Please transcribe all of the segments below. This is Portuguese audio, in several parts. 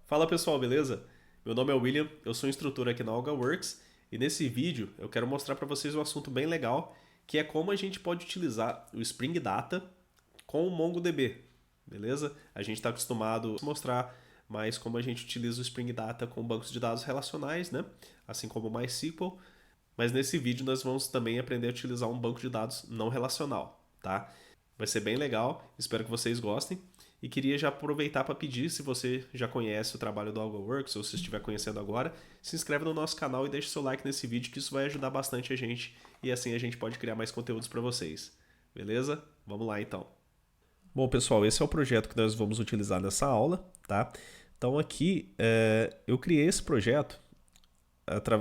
Fala pessoal, beleza? Meu nome é William, eu sou instrutor aqui na AlgaWorks e nesse vídeo eu quero mostrar para vocês um assunto bem legal, que é como a gente pode utilizar o Spring Data com o MongoDB, beleza? A gente está acostumado a mostrar mais como a gente utiliza o Spring Data com bancos de dados relacionais, né? Assim como o MySQL, mas nesse vídeo nós vamos também aprender a utilizar um banco de dados não relacional, tá? Vai ser bem legal, espero que vocês gostem. E queria já aproveitar para pedir, se você já conhece o trabalho do AlgaWorks ou se estiver conhecendo agora, se inscreve no nosso canal e deixe seu like nesse vídeo, que isso vai ajudar bastante a gente e assim a gente pode criar mais conteúdos para vocês. Beleza? Vamos lá então. Bom, pessoal, esse é o projeto que nós vamos utilizar nessa aula, tá? Então aqui eu criei esse projeto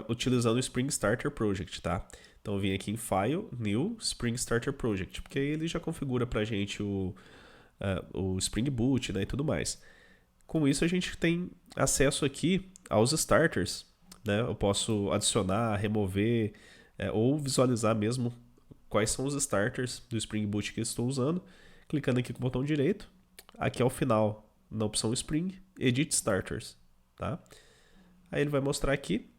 utilizando o Spring Starter Project, tá? Então eu vim aqui em File, New, Spring Starter Project, porque aí ele já configura pra gente o Spring Boot, né, e tudo mais. Com isso a gente tem acesso aqui aos starters, né? Eu posso adicionar, remover ou visualizar mesmo quais são os starters do Spring Boot que eu estou usando, clicando aqui com o botão direito, aqui ao final, na opção Spring, Edit Starters, tá? Aí ele vai mostrar aqui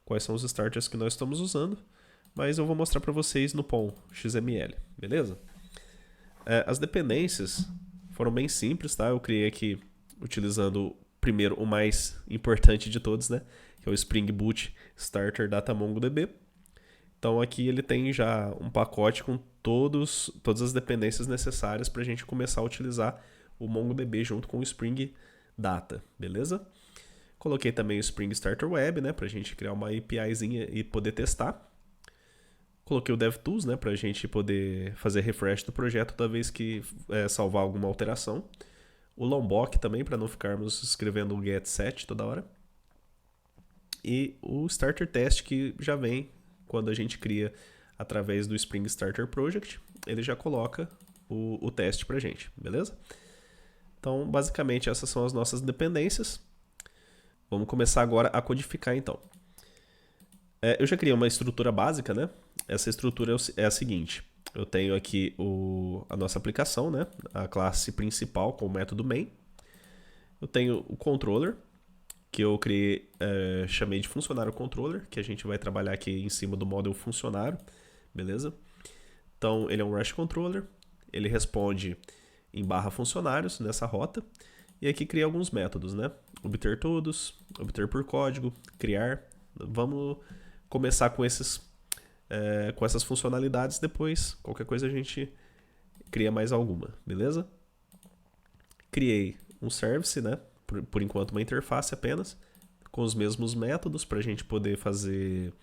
quais são os starters que nós estamos usando, mas eu vou mostrar para vocês no POM XML, beleza? As dependências foram bem simples, tá? Eu criei aqui utilizando primeiro o mais importante de todos, né? Que é o Spring Boot Starter Data MongoDB. Então aqui ele tem já um pacote com todas as dependências necessárias para a gente começar a utilizar o MongoDB junto com o Spring Data, beleza? Coloquei também o Spring Starter Web, né? Para a gente criar uma APIzinha e poder testar. Coloquei o DevTools, né, para a gente poder fazer refresh do projeto toda vez que salvar alguma alteração. O Lombok também, para não ficarmos escrevendo o get set toda hora. E o Starter Test, que já vem quando a gente cria através do Spring Starter Project. Ele já coloca o teste para a gente, beleza? Então, basicamente, essas são as nossas dependências. Vamos começar agora a codificar, então. Eu já criei uma estrutura básica, né? Essa estrutura é a seguinte. Eu tenho aqui a nossa aplicação, né? A classe principal com o método main. Eu tenho o controller, que eu criei, chamei de funcionário controller, que a gente vai trabalhar aqui em cima do model funcionário, beleza? Então, ele é um REST controller, ele responde em barra funcionários nessa rota, e aqui cria alguns métodos, né? Obter todos, obter por código, criar. Vamos começar com essas funcionalidades, depois qualquer coisa a gente cria mais alguma, beleza? Criei um service, né? Por enquanto uma interface apenas, com os mesmos métodos para a gente poder fazer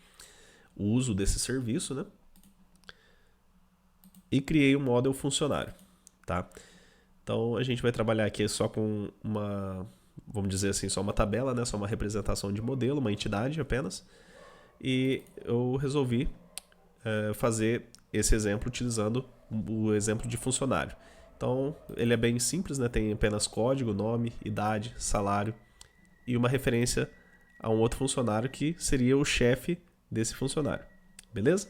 o uso desse serviço, né? E criei um model funcionário, tá? Então a gente vai trabalhar aqui só com vamos dizer assim, só uma tabela, né? Só uma representação de modelo, uma entidade apenas. E eu resolvi fazer esse exemplo utilizando o exemplo de funcionário. Então, ele é bem simples, né? Tem apenas código, nome, idade, salário e uma referência a um outro funcionário que seria o chefe desse funcionário. Beleza?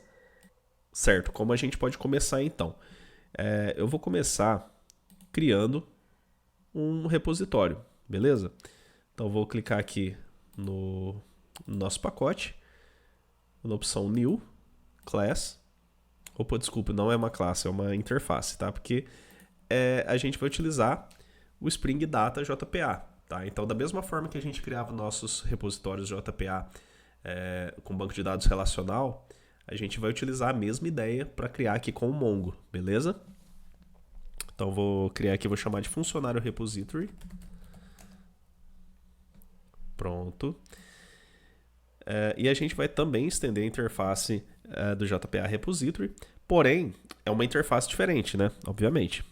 Certo, como a gente pode começar então? Eu vou começar criando um repositório, beleza? Então, vou clicar aqui no nosso pacote, na opção New, Class. Opa, desculpa, não é uma classe, é uma interface, tá? Porque a gente vai utilizar o Spring Data JPA, tá? Então, da mesma forma que a gente criava nossos repositórios JPA com banco de dados relacional, a gente vai utilizar a mesma ideia para criar aqui com o Mongo, beleza? Então, vou criar aqui, vou chamar de funcionário repository. Pronto. E a gente vai também estender a interface do JPA Repository, porém, é uma interface diferente, né? Obviamente.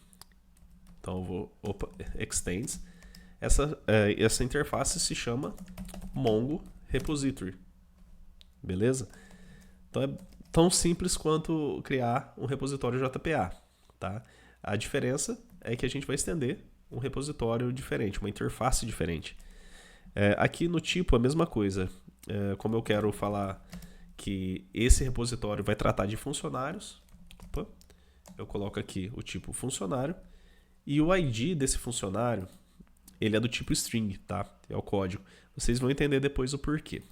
Então eu vou, extends. Essa interface se chama Mongo Repository. Beleza? Então é tão simples quanto criar um repositório JPA, tá? A diferença é que a gente vai estender um repositório diferente, uma interface diferente. Aqui no tipo a mesma coisa. Como eu quero falar que esse repositório vai tratar de funcionários, eu coloco aqui o tipo funcionário e o ID desse funcionário ele é do tipo string, tá? É o código. Vocês vão entender depois o porquê.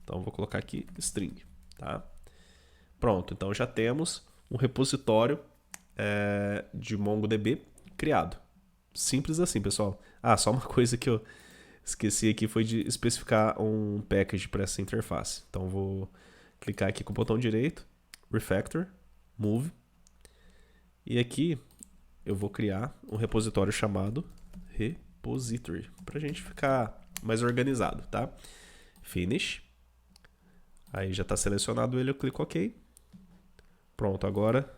Então, vou colocar aqui string, tá? Pronto, então já temos um repositório de MongoDB criado. Simples assim, pessoal. Ah, só uma coisa que eu esqueci aqui foi de especificar um package para essa interface. Então, vou clicar aqui com o botão direito, Refactor, Move. E aqui eu vou criar um repositório chamado Repository, para a gente ficar mais organizado, tá? Finish. Aí já está selecionado ele, eu clico OK. Pronto, agora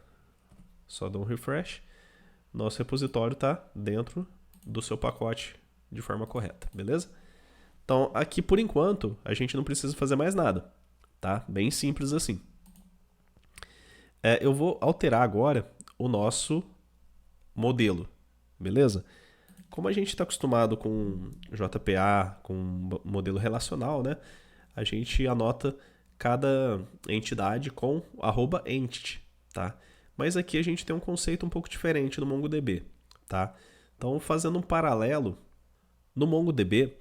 só dou um refresh. Nosso repositório está dentro do seu pacote de forma correta, beleza? Então, aqui por enquanto, a gente não precisa fazer mais nada, tá? Bem simples assim. Eu vou alterar agora o nosso modelo, beleza? Como a gente está acostumado com JPA, com modelo relacional, né? A gente anota cada entidade com @entity, tá? Mas aqui a gente tem um conceito um pouco diferente no MongoDB, tá? Então, fazendo um paralelo, no MongoDB,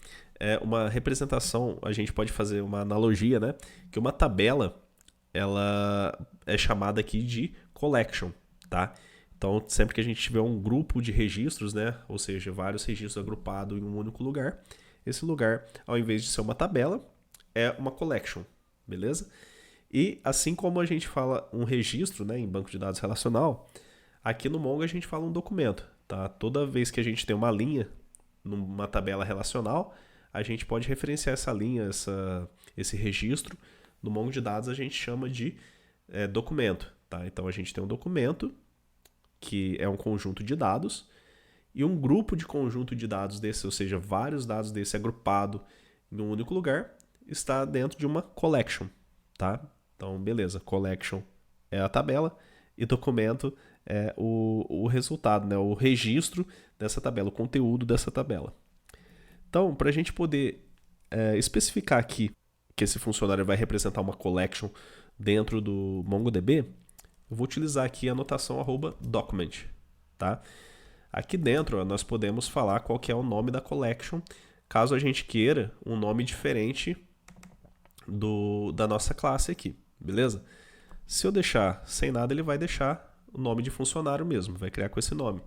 uma representação, a gente pode fazer uma analogia, né? Que uma tabela, ela é chamada aqui de collection, tá? Então, sempre que a gente tiver um grupo de registros, né? Ou seja, vários registros agrupados em um único lugar, esse lugar, ao invés de ser uma tabela, é uma collection, beleza? E assim como a gente fala um registro, né, em banco de dados relacional, aqui no Mongo a gente fala um documento, tá? Toda vez que a gente tem uma linha numa tabela relacional, a gente pode referenciar essa linha, esse registro. No Mongo de dados a gente chama de documento, tá? Então a gente tem um documento, que é um conjunto de dados, e um grupo de conjunto de dados desse, ou seja, vários dados desse agrupado em um único lugar, está dentro de uma collection, tá? Então, beleza, collection é a tabela e documento é o resultado, né? O registro dessa tabela, o conteúdo dessa tabela. Então, para a gente poder especificar aqui que esse funcionário vai representar uma collection dentro do MongoDB, eu vou utilizar aqui a anotação @document, tá? Aqui dentro nós podemos falar qual que é o nome da collection, caso a gente queira um nome diferente da nossa classe aqui, beleza? Se eu deixar sem nada, ele vai deixar o nome de funcionário mesmo, vai criar com esse nome,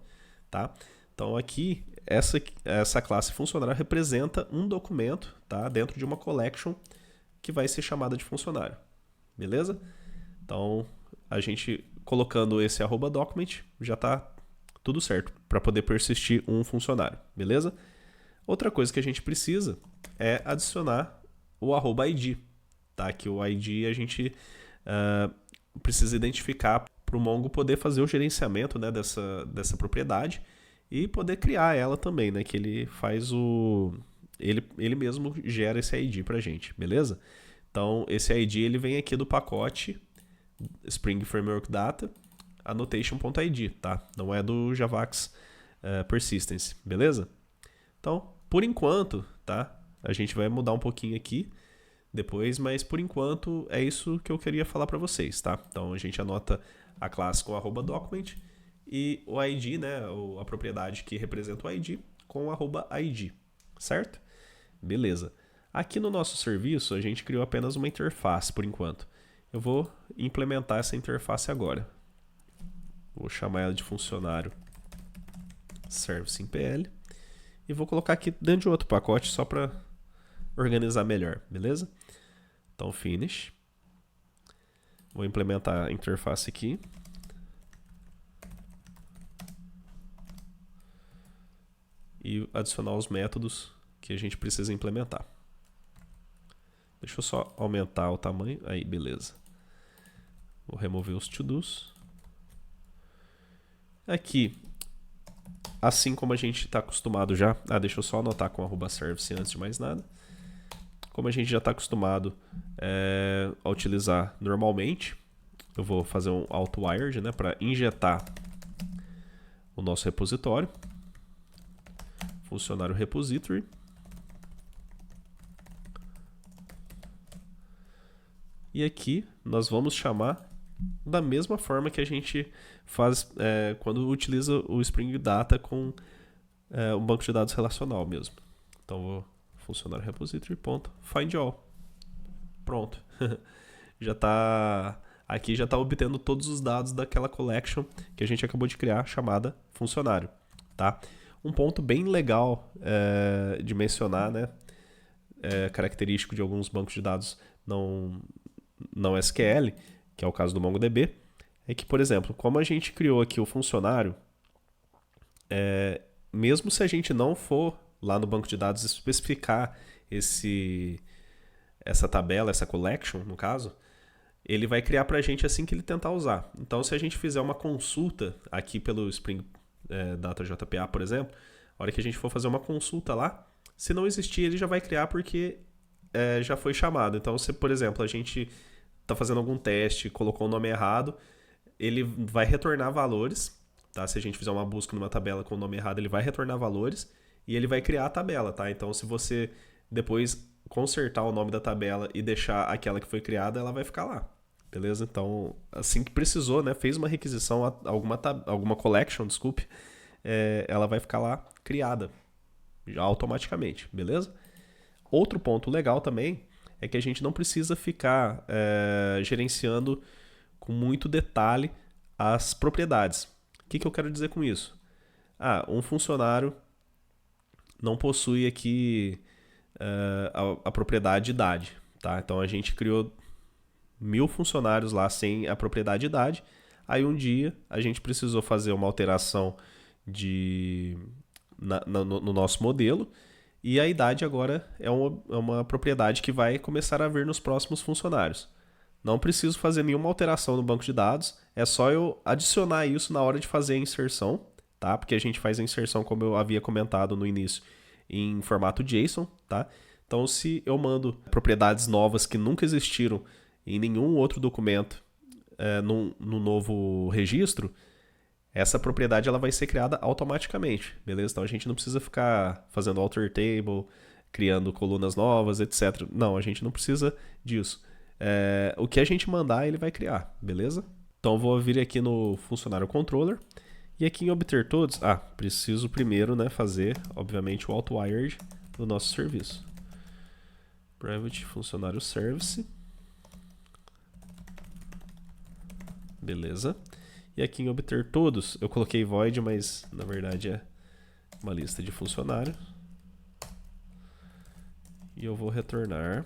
tá? Então aqui, essa classe funcionário representa um documento, tá? Dentro de uma collection que vai ser chamada de funcionário, beleza? Então, a gente colocando esse @document já está tudo certo para poder persistir um funcionário, beleza? Outra coisa que a gente precisa é adicionar o @id, tá? Que o ID a gente precisa identificar para o Mongo poder fazer o gerenciamento, né, dessa propriedade e poder criar ela também, né? Que ele faz ele mesmo gera esse ID para a gente, beleza? Então, esse ID ele vem aqui do pacote Spring Framework Data annotation.id, tá? Não é do Javax Persistence, beleza? Então, por enquanto, tá? A gente vai mudar um pouquinho aqui depois, mas por enquanto é isso que eu queria falar para vocês, tá? Então, a gente anota a classe com @document e o ID, né? A propriedade que representa o ID com @id, certo? Beleza. Aqui no nosso serviço, a gente criou apenas uma interface por enquanto. Eu vou implementar essa interface agora. Vou chamar ela de funcionário service em PL e vou colocar aqui dentro de outro pacote só para organizar melhor, beleza? Então, finish. Vou implementar a interface aqui. E adicionar os métodos que a gente precisa implementar. Deixa eu só aumentar o tamanho. Aí, beleza. Vou remover os to-dos. Aqui, assim como a gente está acostumado já... deixa eu só anotar com @service antes de mais nada. Como a gente já está acostumado a utilizar normalmente, eu vou fazer um auto-wired, né, para injetar o nosso repositório. Funcionário repository. E aqui nós vamos chamar da mesma forma que a gente faz quando utiliza o Spring Data com um banco de dados relacional mesmo. Então vou funcionário repository.find all. Pronto. Já está aqui, já está obtendo todos os dados daquela collection que a gente acabou de criar, chamada funcionário, tá? Um ponto bem legal de mencionar, né, característico de alguns bancos de dados não SQL, que é o caso do MongoDB, é que, por exemplo, como a gente criou aqui o funcionário, mesmo se a gente não for lá no banco de dados especificar essa tabela, essa collection, no caso, ele vai criar para a gente assim que ele tentar usar. Então, se a gente fizer uma consulta aqui pelo Spring Data JPA, por exemplo, a hora que a gente for fazer uma consulta lá, se não existir, ele já vai criar porque já foi chamado. Então, se, por exemplo, a gente está fazendo algum teste, colocou o nome errado, ele vai retornar valores, tá? Se a gente fizer uma busca numa tabela com o nome errado, ele vai retornar valores e ele vai criar a tabela, tá? Então, se você depois consertar o nome da tabela e deixar aquela que foi criada, ela vai ficar lá, beleza? Então, assim que precisou, né? Fez uma requisição, alguma collection, desculpe, ela vai ficar lá criada já automaticamente, beleza? Outro ponto legal também é que a gente não precisa ficar gerenciando com muito detalhe as propriedades. O que eu quero dizer com isso? Um funcionário não possui aqui a propriedade idade, tá? Então a gente criou 1000 funcionários lá sem a propriedade idade. Aí um dia a gente precisou fazer uma alteração no nosso modelo e a idade agora é uma propriedade que vai começar a vir nos próximos funcionários. Não preciso fazer nenhuma alteração no banco de dados, é só eu adicionar isso na hora de fazer a inserção, tá? Porque a gente faz a inserção, como eu havia comentado no início, em formato JSON, tá? Então, se eu mando propriedades novas que nunca existiram em nenhum outro documento no novo registro, essa propriedade ela vai ser criada automaticamente, beleza? Então, a gente não precisa ficar fazendo alter table, criando colunas novas, etc. Não, a gente não precisa disso. O que a gente mandar, ele vai criar, beleza? Então, eu vou vir aqui no funcionário controller. E aqui em obter todos, preciso primeiro, né, fazer, obviamente, o auto-wired do nosso serviço. Private funcionário service. Beleza. E aqui em obter todos, eu coloquei void, mas na verdade é uma lista de funcionários. E eu vou retornar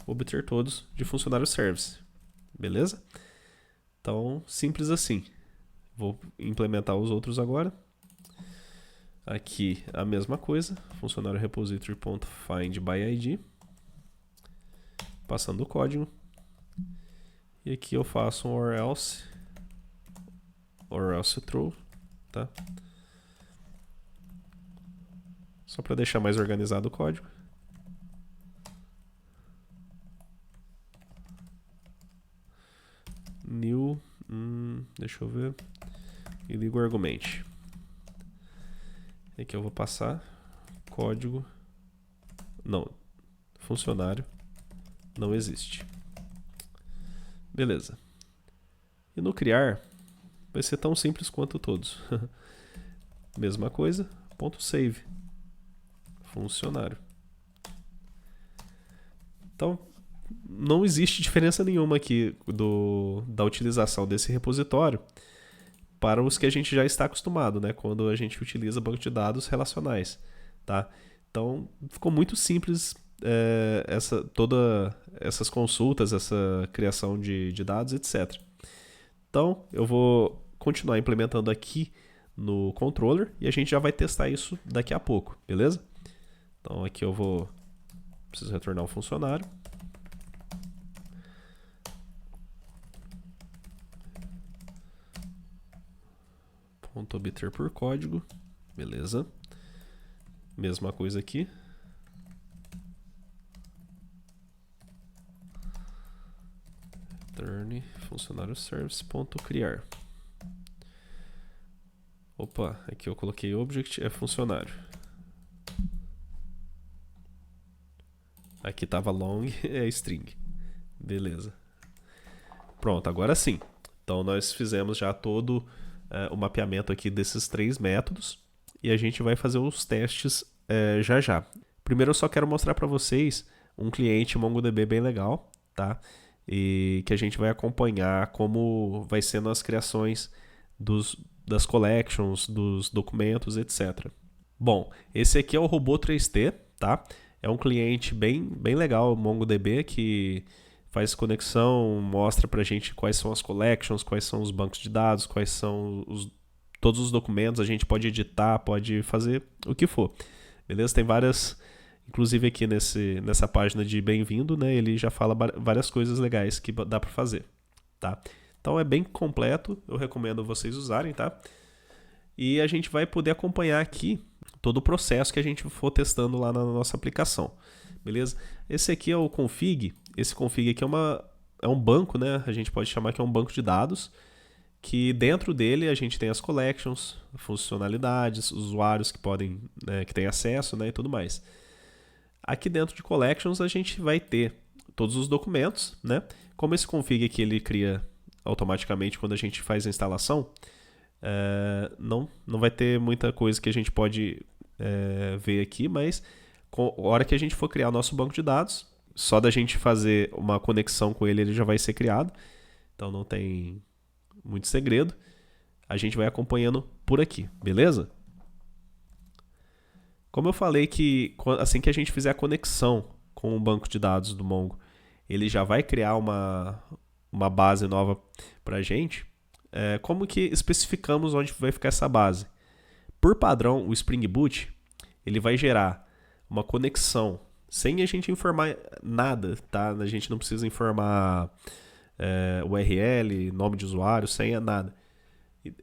obter todos de funcionário service. Beleza? Então, simples assim. Vou implementar os outros agora. Aqui a mesma coisa, funcionário repository.findById, passando o código. E aqui eu faço um or else true, tá? Só para deixar mais organizado o código. New, deixa eu ver. E ligo o argumente. Aqui eu vou passar código. Não, funcionário não existe. Beleza. E no criar vai ser tão simples quanto todos. Mesma coisa, ponto .save. Funcionário. Então, não existe diferença nenhuma aqui da utilização desse repositório para os que a gente já está acostumado, né? Quando a gente utiliza banco de dados relacionais, tá? Então, ficou muito simples todas essas consultas, essa criação de dados, etc. Então, eu vou continuar implementando aqui no controller e a gente já vai testar isso daqui a pouco, beleza? Então, aqui eu preciso retornar um funcionário. Ponto obter por código, beleza? Mesma coisa aqui. Return funcionário service.criar. Opa, aqui eu coloquei object, é funcionário. Aqui tava long, é string. Beleza. Pronto, agora sim. Então nós fizemos já todo o mapeamento aqui desses 3 métodos e a gente vai fazer os testes já já. Primeiro eu só quero mostrar para vocês um cliente MongoDB bem legal, tá? E que a gente vai acompanhar como vai sendo as criações das collections, dos documentos, etc. Bom, esse aqui é o Robô 3T, tá? É um cliente bem legal, o MongoDB, que faz conexão, mostra pra gente quais são as collections, quais são os bancos de dados, quais são todos os documentos, a gente pode editar, pode fazer o que for. Beleza? Tem várias, inclusive aqui nessa página de bem-vindo, né, ele já fala várias coisas legais que dá para fazer, tá? Então é bem completo, eu recomendo vocês usarem, tá? E a gente vai poder acompanhar aqui todo o processo que a gente for testando lá na nossa aplicação, beleza? Esse aqui é o config, esse config aqui é um banco, né? A gente pode chamar que é um banco de dados, que dentro dele a gente tem as collections, funcionalidades, usuários que podem, né, que têm acesso, né, e tudo mais. Aqui dentro de collections a gente vai ter todos os documentos, né? Como esse config aqui ele cria automaticamente quando a gente faz a instalação, não vai ter muita coisa que a gente pode ver aqui, mas a hora que a gente for criar o nosso banco de dados, só da gente fazer uma conexão com ele já vai ser criado, então não tem muito segredo. A gente vai acompanhando por aqui, beleza? Como eu falei que assim que a gente fizer a conexão com o banco de dados do Mongo, ele já vai criar uma base nova para a gente. Como que especificamos onde vai ficar essa base? Por padrão, o Spring Boot ele vai gerar uma conexão sem a gente informar nada, tá? A gente não precisa informar URL, nome de usuário, senha, nada.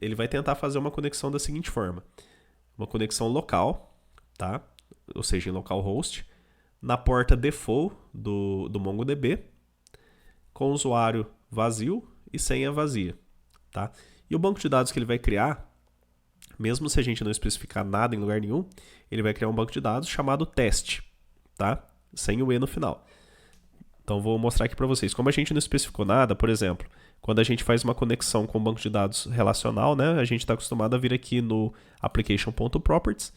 Ele vai tentar fazer uma conexão da seguinte forma: uma conexão local, tá? Ou seja, em localhost, na porta default do MongoDB, com usuário vazio e senha vazia, tá? E o banco de dados que ele vai criar, mesmo se a gente não especificar nada em lugar nenhum, ele vai criar um banco de dados chamado teste, tá? Sem o E no final. Então vou mostrar aqui para vocês. Como a gente não especificou nada, por exemplo, quando a gente faz uma conexão com o banco de dados relacional, né, a gente está acostumado a vir aqui no application.properties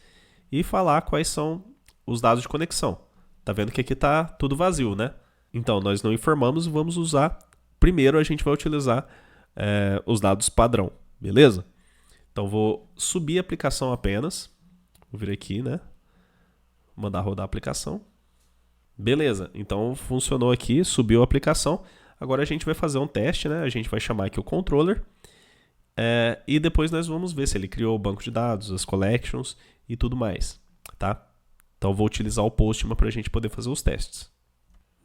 e falar quais são os dados de conexão. Tá vendo que aqui está tudo vazio, né? Então nós não informamos, vamos usar. Primeiro a gente vai utilizar os dados padrão, beleza? Então vou subir a aplicação apenas. Vou vir aqui, né? Mandar rodar a aplicação. Beleza, então funcionou aqui, subiu a aplicação. Agora a gente vai fazer um teste, né? A gente vai chamar aqui o controller. E depois nós vamos ver se ele criou o banco de dados, as collections e tudo mais, tá? Então vou utilizar o Postman para a gente poder fazer os testes.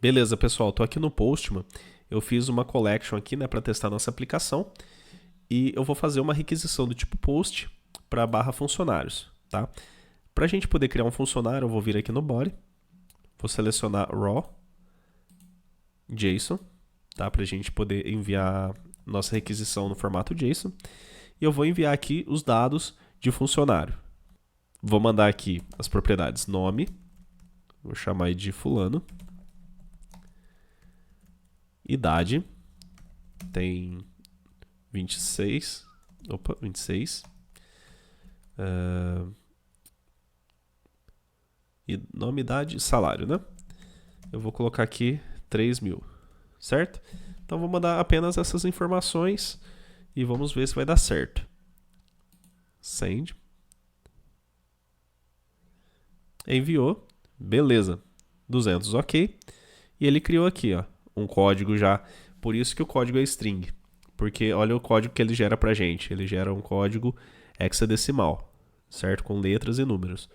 Beleza, pessoal, estou aqui no Postman. Eu fiz uma collection aqui, né, para testar nossa aplicação. E eu vou fazer uma requisição do tipo post para barra funcionários, tá? Para a gente poder criar um funcionário, eu vou vir aqui no body. Vou selecionar raw JSON, tá? Para a gente poder enviar nossa requisição no formato JSON. E eu vou enviar aqui os dados de funcionário. Vou mandar aqui as propriedades nome, vou chamar de fulano, idade, tem 26, e nome, idade, salário, né? Eu vou colocar aqui 3.000, certo? Então vou mandar apenas essas informações e vamos ver se vai dar certo. Send. Enviou, beleza, 200, ok. E ele criou aqui, ó, um código já, por isso que o código é string, porque olha o código que ele gera pra gente, ele gera um código hexadecimal, certo? Com letras e números,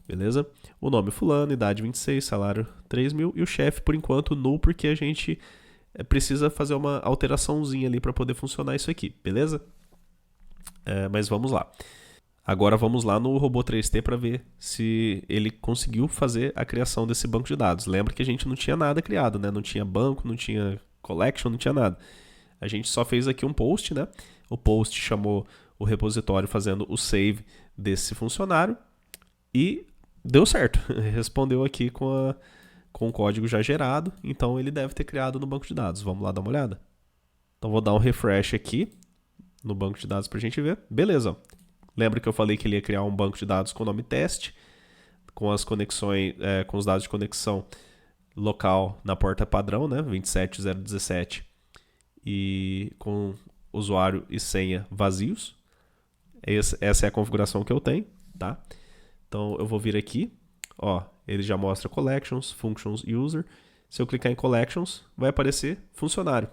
beleza? O nome fulano, idade 26, salário 3.000 e o chefe por enquanto null, porque a gente precisa fazer uma alteraçãozinha ali para poder funcionar isso aqui, beleza? Mas vamos lá. Agora vamos lá no Robô 3T para ver se ele conseguiu fazer a criação desse banco de dados. Lembra que a gente não tinha nada criado, né? Não tinha banco, não tinha collection, não tinha nada. A gente só fez aqui um post, né? O post chamou o repositório fazendo o save desse funcionário e deu certo. Respondeu aqui com o código já gerado, então ele deve ter criado no banco de dados. Vamos lá dar uma olhada? Então vou dar um refresh aqui no banco de dados para a gente ver. Beleza. Ó. Lembra que eu falei que ele ia criar um banco de dados com o nome teste, com as conexões, com os dados de conexão local na porta padrão, né, 27017, e com usuário e senha vazios. Essa é a configuração que eu tenho, tá? Então eu vou vir aqui, ó, ele já mostra collections, functions, user. Se eu clicar em collections, vai aparecer funcionário,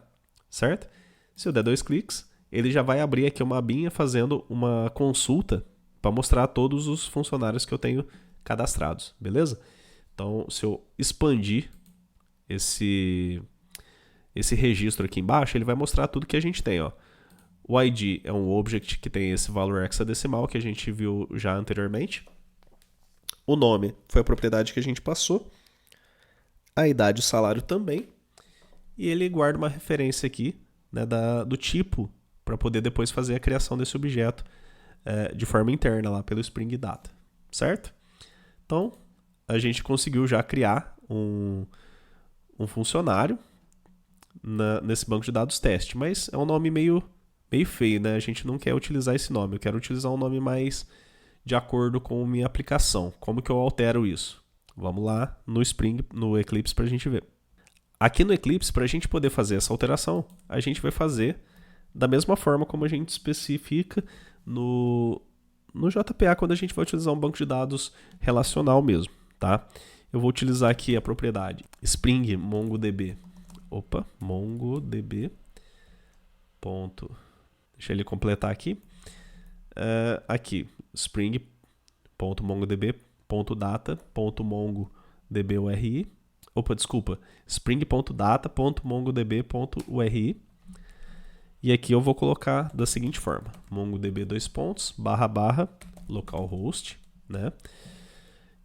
certo? Se eu der 2 cliques, ele já vai abrir aqui uma abinha fazendo uma consulta para mostrar todos os funcionários que eu tenho cadastrados, beleza? Então, se eu expandir esse registro aqui embaixo, ele vai mostrar tudo que a gente tem, ó. O ID é um object que tem esse valor hexadecimal que a gente viu já anteriormente. O nome foi a propriedade que a gente passou. A idade e o salário também. E ele guarda uma referência aqui, né, do tipo para poder depois fazer a criação desse objeto de forma interna lá pelo Spring Data, certo? Então, a gente conseguiu já criar um funcionário nesse banco de dados teste, mas é um nome meio feio, né? A gente não quer utilizar esse nome, eu quero utilizar um nome mais de acordo com a minha aplicação. Como que eu altero isso? Vamos lá no Spring, no Eclipse para a gente ver. Aqui no Eclipse, para a gente poder fazer essa alteração, a gente vai fazer da mesma forma como a gente especifica no JPA, quando a gente vai utilizar um banco de dados relacional mesmo, tá? Eu vou utilizar aqui a propriedade Spring MongoDB. MongoDB. Deixa ele completar aqui. Aqui, spring.mongodb.data.mongodb.uri. spring.data.mongodb.uri. E aqui eu vou colocar da seguinte forma: mongodb // localhost, né?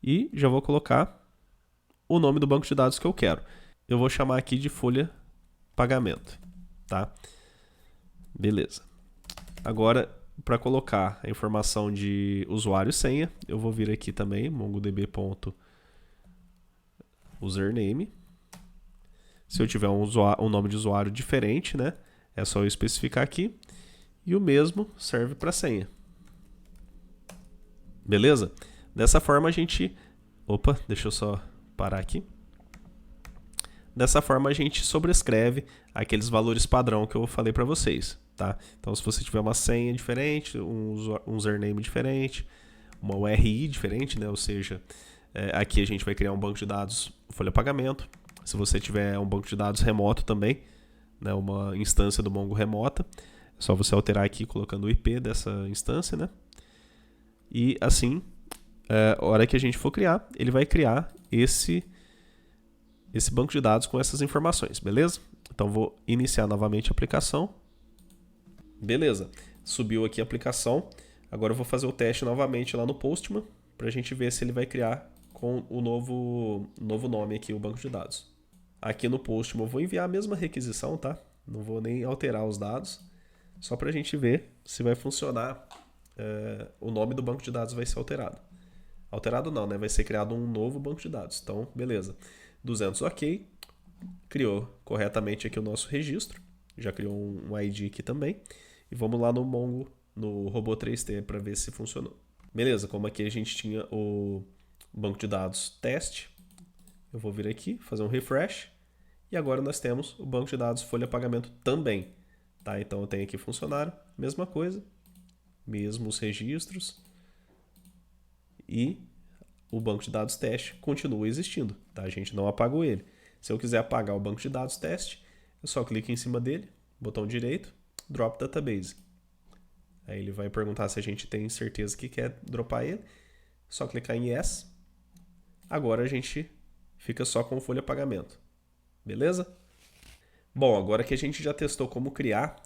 E já vou colocar o nome do banco de dados que eu quero. Eu vou chamar aqui de folha pagamento, tá? Beleza. Agora, para colocar a informação de usuário e senha, eu vou vir aqui também, mongodb.username. Se eu tiver um nome de usuário diferente, né, é só eu especificar aqui. E o mesmo serve para senha. Beleza? Dessa forma a gente... deixa eu só parar aqui. Dessa forma a gente sobrescreve aqueles valores padrão que eu falei para vocês, tá? Então se você tiver uma senha diferente, um username diferente, uma URI diferente, né? Ou seja, aqui a gente vai criar um banco de dados folha pagamento. Se você tiver um banco de dados remoto também, né? Uma instância do Mongo remota, é só você alterar aqui colocando o IP dessa instância, né? E assim, a hora que a gente for criar, ele vai criar esse banco de dados com essas informações, beleza? Então vou iniciar novamente a aplicação. Beleza, subiu aqui a aplicação. Agora eu vou fazer o teste novamente lá no Postman para a gente ver se ele vai criar com o novo nome aqui, o banco de dados. Aqui no Postman eu vou enviar a mesma requisição, tá? Não vou nem alterar os dados, só para a gente ver se vai funcionar. O nome do banco de dados vai ser alterado. Alterado não, né? Vai ser criado um novo banco de dados. Então, beleza. 200 ok. Criou corretamente aqui o nosso registro. Já criou um ID aqui também. E vamos lá no Mongo, no robô 3T, para ver se funcionou. Beleza, como aqui a gente tinha o banco de dados teste, eu vou vir aqui, fazer um refresh. E agora nós temos o banco de dados folha pagamento também. Tá? Então eu tenho aqui funcionário, mesma coisa. Mesmos registros. E o banco de dados teste continua existindo, tá? A gente não apagou ele. Se eu quiser apagar o banco de dados teste, eu só clico em cima dele, botão direito, drop database. Aí ele vai perguntar se a gente tem certeza que quer dropar ele. Só clicar em yes. Agora a gente fica só com folha pagamento. Beleza? Bom, agora que a gente já testou como criar,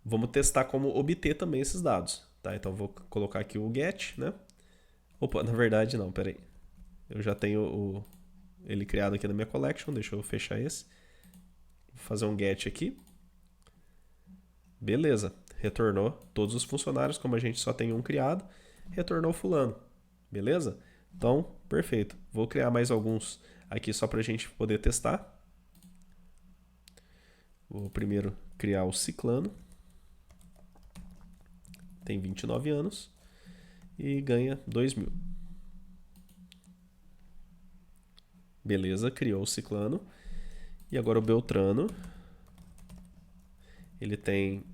vamos testar como obter também esses dados, tá? Então vou colocar aqui o get, né? Na verdade não, peraí. Eu já tenho ele criado aqui na minha collection, deixa eu fechar esse. Vou fazer um get aqui. Beleza, retornou todos os funcionários, como a gente só tem um criado, retornou fulano. Beleza? Então, perfeito. Vou criar mais alguns aqui só para a gente poder testar. Vou primeiro criar o ciclano. tem 29 anos e ganha 2.000. Beleza, criou o Ciclano. E agora o Beltrano, ele tem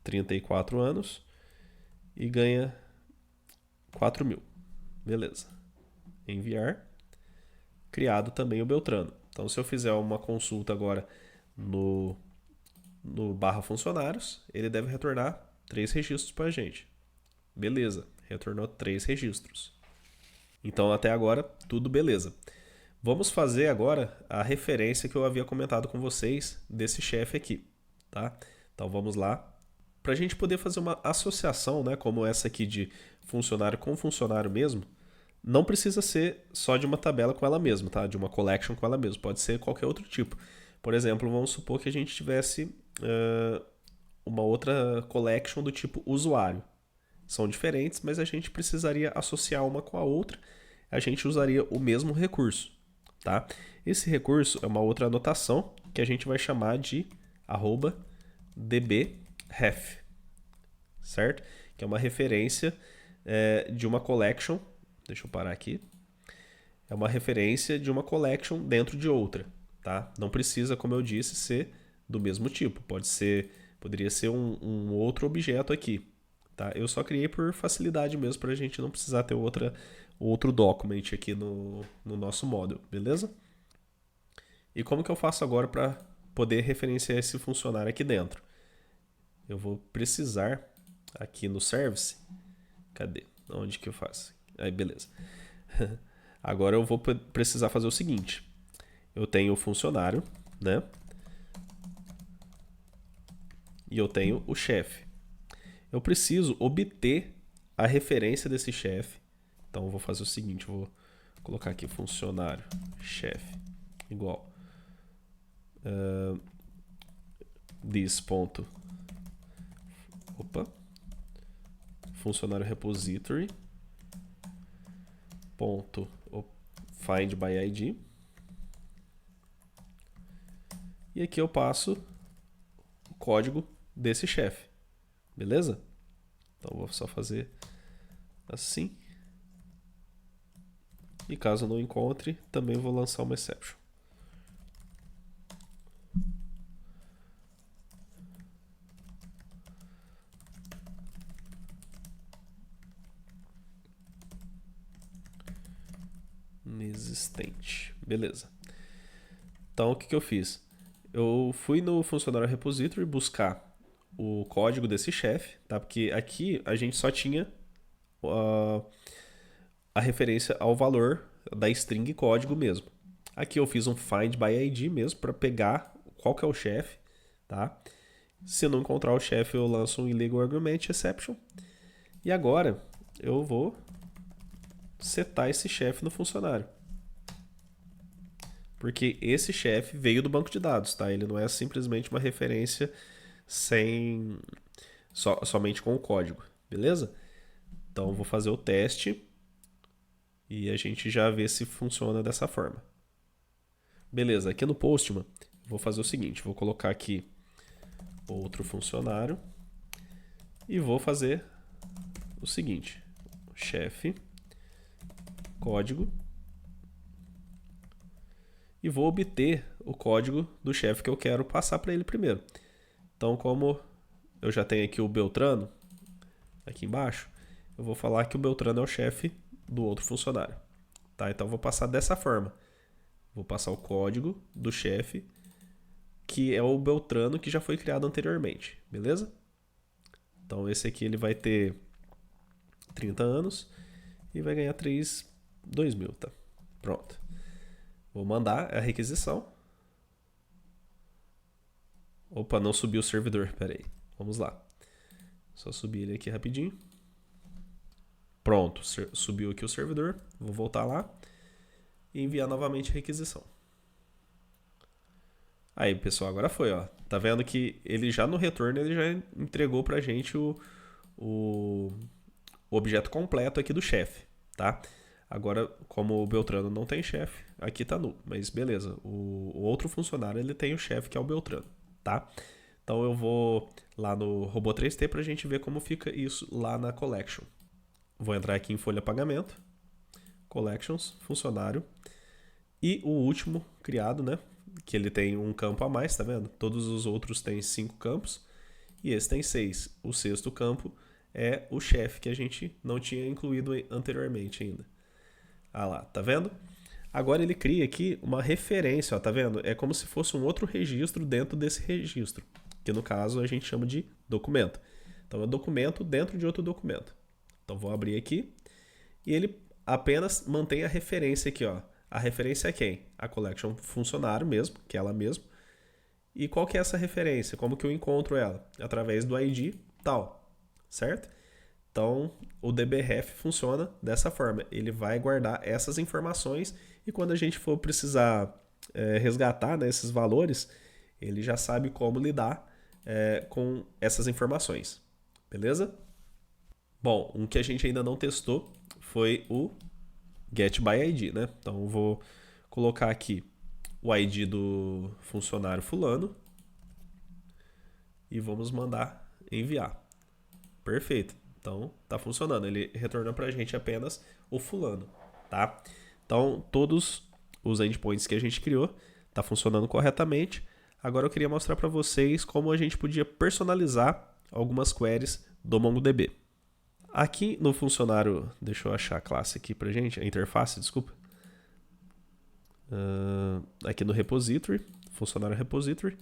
34 anos e ganha 4.000. Beleza. Enviar. Criado também o Beltrano. Então, se eu fizer uma consulta agora no barra funcionários, ele deve retornar 3 registros para a gente. Beleza, retornou 3 registros. Então, até agora, tudo beleza. Vamos fazer agora a referência que eu havia comentado com vocês desse chefe aqui, tá? Então, vamos lá. Para a gente poder fazer uma associação, né, como essa aqui de funcionário com funcionário mesmo, não precisa ser só de uma tabela com ela mesma, tá? De uma collection com ela mesma. Pode ser qualquer outro tipo. Por exemplo, vamos supor que a gente tivesse uma outra collection do tipo usuário. São diferentes, mas a gente precisaria associar uma com a outra. A gente usaria o mesmo recurso, tá? Esse recurso é uma outra anotação que a gente vai chamar de @dbref, certo? Que é uma referência de uma collection. Deixa eu parar aqui. É uma referência de uma collection dentro de outra, tá? Não precisa, como eu disse, ser do mesmo tipo. Poderia ser um outro objeto aqui, tá? Eu só criei por facilidade mesmo, para a gente não precisar ter outro document aqui no nosso model, beleza? E como que eu faço agora para poder referenciar esse funcionário aqui dentro? Eu vou precisar aqui no service. Cadê? Onde que eu faço? Aí, beleza. Agora eu vou precisar fazer o seguinte. Eu tenho o funcionário, né? E eu tenho o chefe. Eu preciso obter a referência desse chefe. Então eu vou fazer o seguinte, eu vou colocar aqui funcionário, chefe, igual funcionário repository find by id. E aqui eu passo o código desse chefe. Beleza? Então vou só fazer assim. E caso não encontre, também vou lançar uma exception. Inexistente. Beleza. Então o que eu fiz? Eu fui no funcionário repository buscar o código desse chefe, tá? Porque aqui a gente só tinha a referência ao valor da string código mesmo. Aqui eu fiz um find by id mesmo para pegar qual que é o chefe, tá? Se eu não encontrar o chefe, eu lanço um illegal argument exception. E agora eu vou setar esse chefe no funcionário. Porque esse chefe veio do banco de dados, tá? Ele não é simplesmente uma referência somente com o código, beleza? Então eu vou fazer o teste e a gente já vê se funciona dessa forma. Beleza, aqui no Postman, vou fazer o seguinte, vou colocar aqui outro funcionário e vou fazer o seguinte, chefe, código, e vou obter o código do chefe que eu quero passar para ele primeiro. Então, como eu já tenho aqui o Beltrano, aqui embaixo, eu vou falar que o Beltrano é o chefe do outro funcionário. Tá? Então, eu vou passar dessa forma. Vou passar o código do chefe, que é o Beltrano que já foi criado anteriormente, beleza? Então, esse aqui ele vai ter 30 anos e vai ganhar 2.000, tá? Pronto. Vou mandar a requisição. Opa, não subiu o servidor. Pera aí. Vamos lá. Só subir ele aqui rapidinho. Pronto, subiu aqui o servidor. Vou voltar lá e enviar novamente a requisição. Aí, pessoal, agora foi, ó. Tá vendo que ele já no retorno ele já entregou pra gente o objeto completo aqui do chefe, tá? Agora, como o Beltrano não tem chefe, aqui tá nulo, mas beleza. O outro funcionário ele tem o chefe que é o Beltrano, tá? Então Então eu vou lá no robô 3T para a gente ver como fica isso lá na Collection. Vou entrar aqui em folha pagamento, Collections, funcionário. E o último criado, né? Que ele tem um campo a mais, tá vendo? Todos os outros têm 5 campos e esse tem 6. O sexto campo é o chefe, que a gente não tinha incluído anteriormente ainda. Ah lá, tá vendo? Agora ele cria aqui uma referência, ó, tá vendo? É como se fosse um outro registro dentro desse registro, que no caso a gente chama de documento. Então é documento dentro de outro documento. Então vou abrir aqui e ele apenas mantém a referência aqui, ó. A referência é quem? A collection funcionário mesmo, que é ela mesmo. E qual que é essa referência? Como que eu encontro ela? Através do ID tal, certo? Então, o dbref funciona dessa forma. Ele vai guardar essas informações e quando a gente for precisar resgatar, né, esses valores, ele já sabe como lidar com essas informações. Beleza? Bom, um que a gente ainda não testou foi o getById, né? Então, eu vou colocar aqui o ID do funcionário fulano e vamos mandar enviar. Perfeito. Então, tá funcionando. Ele retornou pra gente apenas o fulano, tá? Então, todos os endpoints que a gente criou tá funcionando corretamente. Agora eu queria mostrar para vocês como a gente podia personalizar algumas queries do MongoDB. Aqui no funcionário, deixa eu achar a classe aqui pra gente, a interface, desculpa. Aqui no repository, funcionário repository,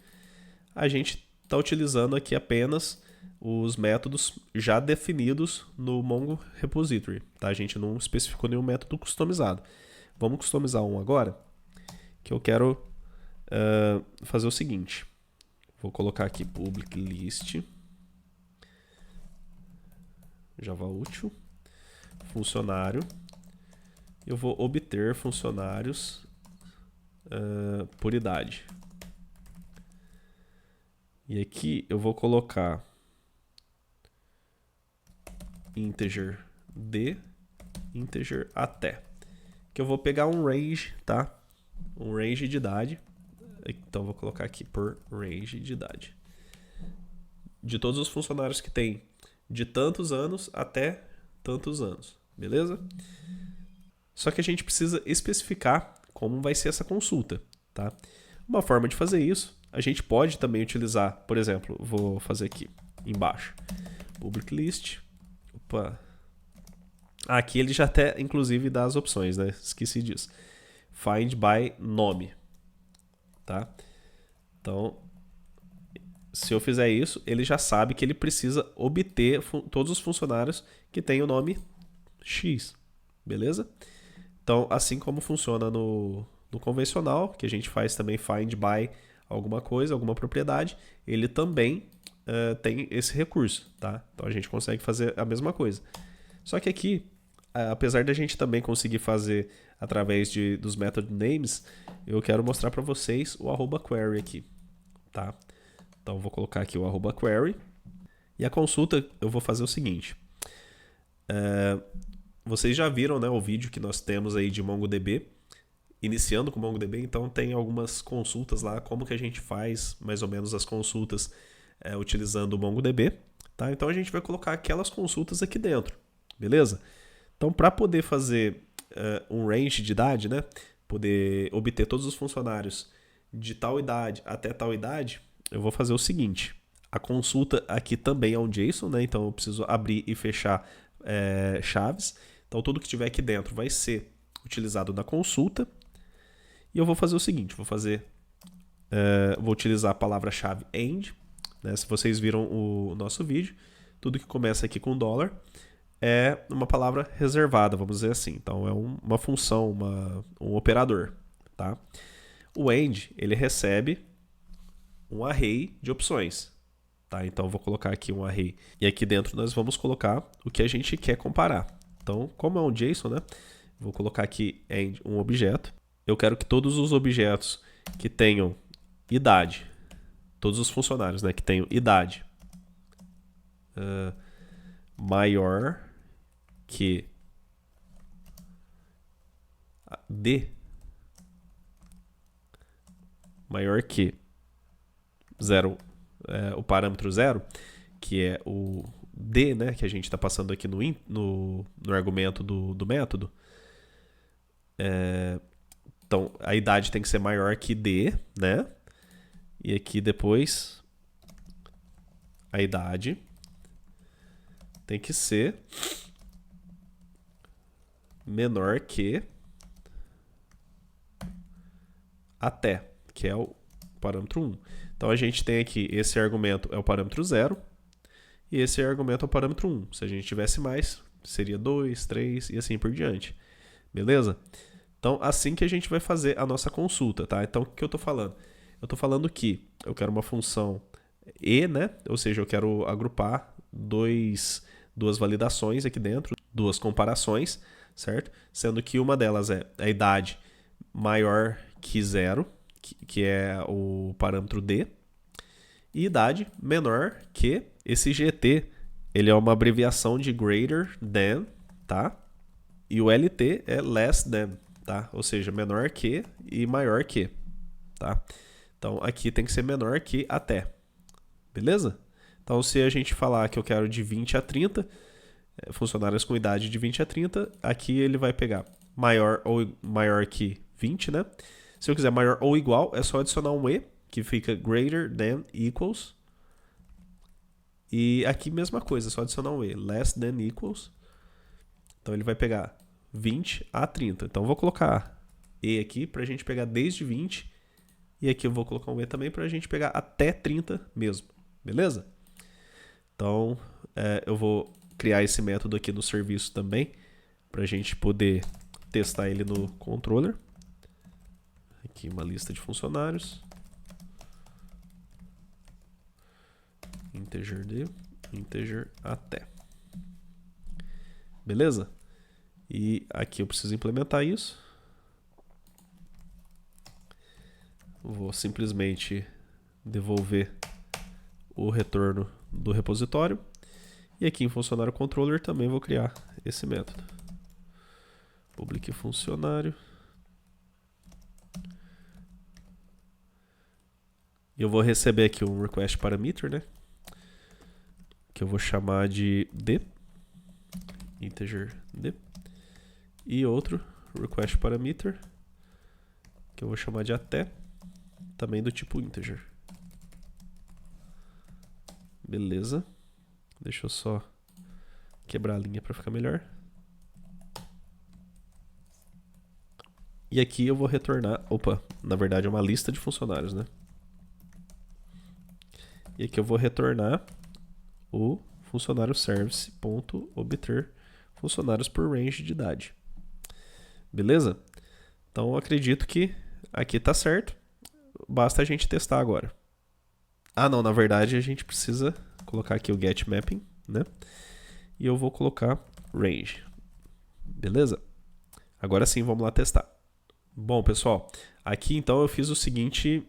a gente está utilizando aqui apenas os métodos já definidos no Mongo Repository. Tá? A gente não especificou nenhum método customizado. Vamos customizar um agora, que eu quero fazer o seguinte. Vou colocar aqui public list, Java útil, funcionário. Eu vou obter funcionários por idade. E aqui eu vou colocar integer de, integer até. Que eu vou pegar um range, tá? Um range de idade. Então vou colocar aqui por range de idade. De todos os funcionários que tem de tantos anos até tantos anos. Beleza? Só que a gente precisa especificar como vai ser essa consulta, tá? Uma forma de fazer isso, a gente pode também utilizar, por exemplo, vou fazer aqui embaixo, public list. Opa. Aqui ele já até, inclusive, dá as opções, né? Esqueci disso. Find by nome, tá? Então, se eu fizer isso, ele já sabe que ele precisa obter todos os funcionários que têm o nome X, beleza? Então, assim como funciona no convencional, que a gente faz também find by alguma coisa, alguma propriedade, ele também tem esse recurso, tá? Então a gente consegue fazer a mesma coisa. Só que aqui, apesar da gente também conseguir fazer através dos method names, eu quero mostrar para vocês o @query aqui, tá? Então eu vou colocar aqui o @query e a consulta eu vou fazer o seguinte. Vocês já viram, né, o vídeo que nós temos aí de MongoDB, iniciando com MongoDB, então tem algumas consultas lá, como que a gente faz mais ou menos as consultas utilizando o MongoDB, tá? Então a gente vai colocar aquelas consultas aqui dentro, beleza? Então para poder fazer um range de idade, né, poder obter todos os funcionários de tal idade até tal idade, eu vou fazer o seguinte. A consulta aqui também é um JSON, né? Então eu preciso abrir e fechar chaves. Então tudo que tiver aqui dentro vai ser utilizado na consulta. E eu vou fazer o seguinte, vou utilizar a palavra-chave end, né? Se vocês viram o nosso vídeo, tudo que começa aqui com $, é uma palavra reservada, vamos dizer assim. Então é uma função, um operador, tá? O end, ele recebe um array de opções, tá? Então eu vou colocar aqui um array e aqui dentro nós vamos colocar o que a gente quer comparar. Então, como é um JSON, né? Vou colocar aqui end um objeto. Eu quero que todos os objetos que tenham idade, todos os funcionários, né, que tenham idade maior que D, maior que 0 o parâmetro 0, que é o D, né, que a gente está passando aqui no argumento do método, então a idade tem que ser maior que D, né? E aqui depois a idade tem que ser menor que até, que é o parâmetro 1. Então a gente tem aqui, esse argumento é o parâmetro 0 e esse argumento é o parâmetro 1. Se a gente tivesse mais, seria 2, 3 e assim por diante. Beleza? Então assim que a gente vai fazer a nossa consulta, tá? Então o que eu estou falando? Eu estou falando que eu quero uma função E, né? Ou seja, eu quero agrupar duas validações aqui dentro, duas comparações, certo? Sendo que uma delas é a idade maior que 0, que é o parâmetro D, e idade menor que esse GT, ele é uma abreviação de greater than, tá? E o LT é less than, tá? Ou seja, menor que e maior que, tá? Então aqui tem que ser menor que até, beleza? Então se a gente falar que eu quero de 20 a 30, funcionários com idade de 20 a 30, aqui ele vai pegar maior ou maior que 20, né? Se eu quiser maior ou igual, é só adicionar um E, que fica greater than equals. E aqui mesma coisa, é só adicionar um E, less than equals. Então ele vai pegar 20 a 30. Então eu vou colocar E aqui para a gente pegar desde 20. E aqui eu vou colocar um E também para a gente pegar até 30 mesmo. Beleza? Então eu vou criar esse método aqui no serviço também, para a gente poder testar ele no controller. Aqui uma lista de funcionários. Integer D, integer até. Beleza? E aqui eu preciso implementar isso. Vou simplesmente devolver o retorno do repositório. E aqui em funcionário controller também vou criar esse método. Public funcionário. E eu vou receber aqui um request parameter, né? Que eu vou chamar de D. Integer D. E outro request parameter, que eu vou chamar de até, também do tipo integer. Beleza. Deixa eu só quebrar a linha para ficar melhor. E aqui eu vou retornar... Opa, na verdade é uma lista de funcionários, né? E aqui eu vou retornar o funcionário service.obter funcionários por range de idade. Beleza? Então eu acredito que aqui está certo. Basta a gente testar agora. Ah, não, na verdade a gente precisa colocar aqui o get mapping, né? E eu vou colocar range. Beleza? Agora sim, vamos lá testar. Bom, pessoal, aqui então eu fiz o seguinte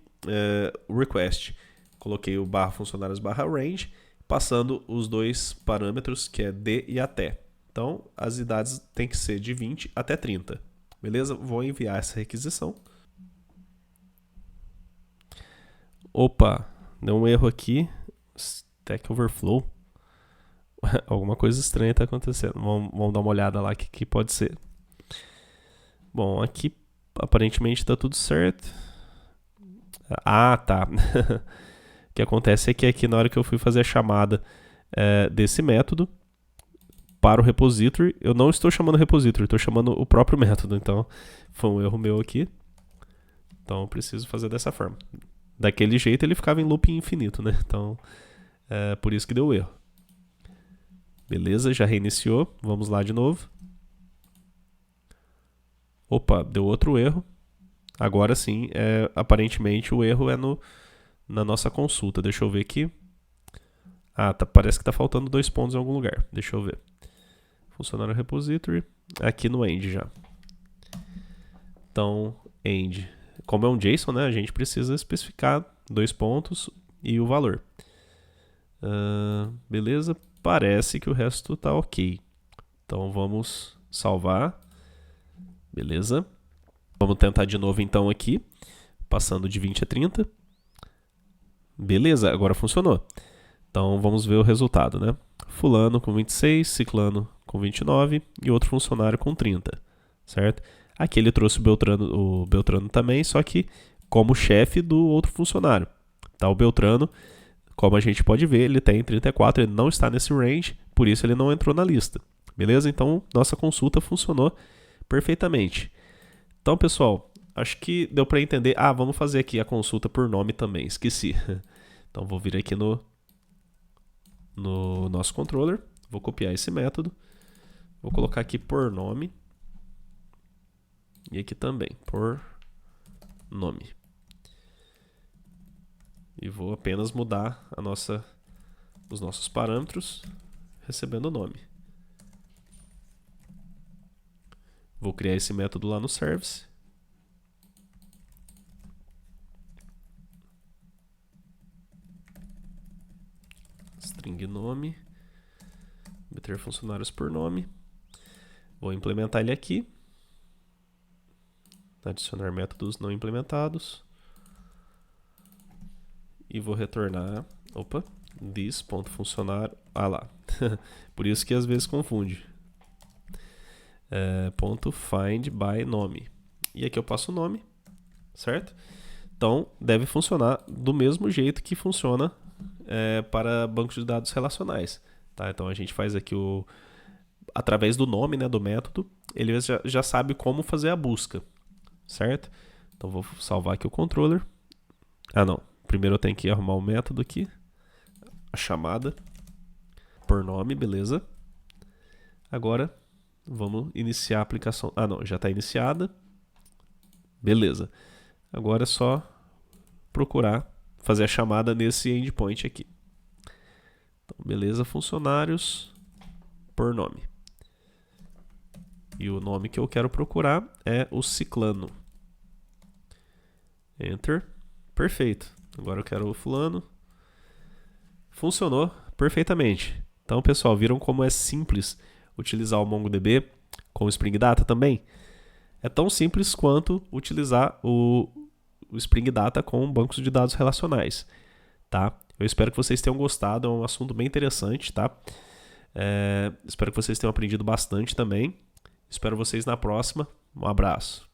request. Coloquei o barra funcionários barra range, passando os dois parâmetros, que é D e até. Então, as idades têm que ser de 20 até 30. Beleza? Vou enviar essa requisição. Opa, deu um erro aqui. Stack Overflow. Alguma coisa estranha está acontecendo. Vamos dar uma olhada lá que pode ser. Bom, aqui aparentemente está tudo certo. Ah, tá. O que acontece é que aqui na hora que eu fui fazer a chamada desse método para o repository, eu não estou chamando o repository, estou chamando o próprio método. Então, foi um erro meu aqui. Então, eu preciso fazer dessa forma. Daquele jeito, ele ficava em loop infinito, né? Então, por isso que deu erro. Beleza, já reiniciou. Vamos lá de novo. Opa, deu outro erro. Agora sim, aparentemente o erro é na nossa consulta. Deixa eu ver aqui. Ah, parece que está faltando 2 pontos em algum lugar. Deixa eu ver. Funcionário repository. Aqui no end já. Então, end. Como é um JSON, né, a gente precisa especificar 2 pontos e o valor. Beleza. Parece que o resto está ok. Então, vamos salvar. Beleza. Vamos tentar de novo então aqui. Passando de 20 a 30. Beleza, agora funcionou. Então vamos ver o resultado, né? Fulano com 26, ciclano com 29 e outro funcionário com 30, certo? Aqui ele trouxe o Beltrano também, só que como chefe do outro funcionário. Tá, o Beltrano, como a gente pode ver, ele tem 34, ele não está nesse range, por isso ele não entrou na lista. Beleza? Então nossa consulta funcionou perfeitamente. Então, pessoal, acho que deu para entender. Ah, vamos fazer aqui a consulta por nome também, esqueci. Então vou vir aqui no nosso controller, vou copiar esse método, vou colocar aqui por nome e aqui também por nome e vou apenas mudar os nossos parâmetros recebendo o nome. Vou criar esse método lá no service. String nome, obter funcionários por nome. Vou implementar ele aqui. Adicionar métodos não implementados. E vou retornar, this.funcionário. Ah lá, por isso que às vezes confunde. Ponto find by nome. E aqui eu passo o nome, certo? Então deve funcionar do mesmo jeito que funciona para bancos de dados relacionais. Tá? Então a gente faz aqui através do nome, né, do método, ele já sabe como fazer a busca, certo? Então vou salvar aqui o controller. Ah não, primeiro eu tenho que arrumar o método aqui, a chamada por nome, beleza? Agora vamos iniciar a aplicação. Ah não, já está iniciada, beleza? Agora é só procurar fazer a chamada nesse endpoint aqui. Então, beleza, funcionários por nome. E o nome que eu quero procurar é o ciclano. Enter. Perfeito. Agora eu quero o fulano. Funcionou perfeitamente. Então, pessoal, viram como é simples utilizar o MongoDB com o Spring Data também? É tão simples quanto utilizar o Spring Data com bancos de dados relacionais, tá? Eu espero que vocês tenham gostado, é um assunto bem interessante, tá? Espero que vocês tenham aprendido bastante também. Espero vocês na próxima. Um abraço.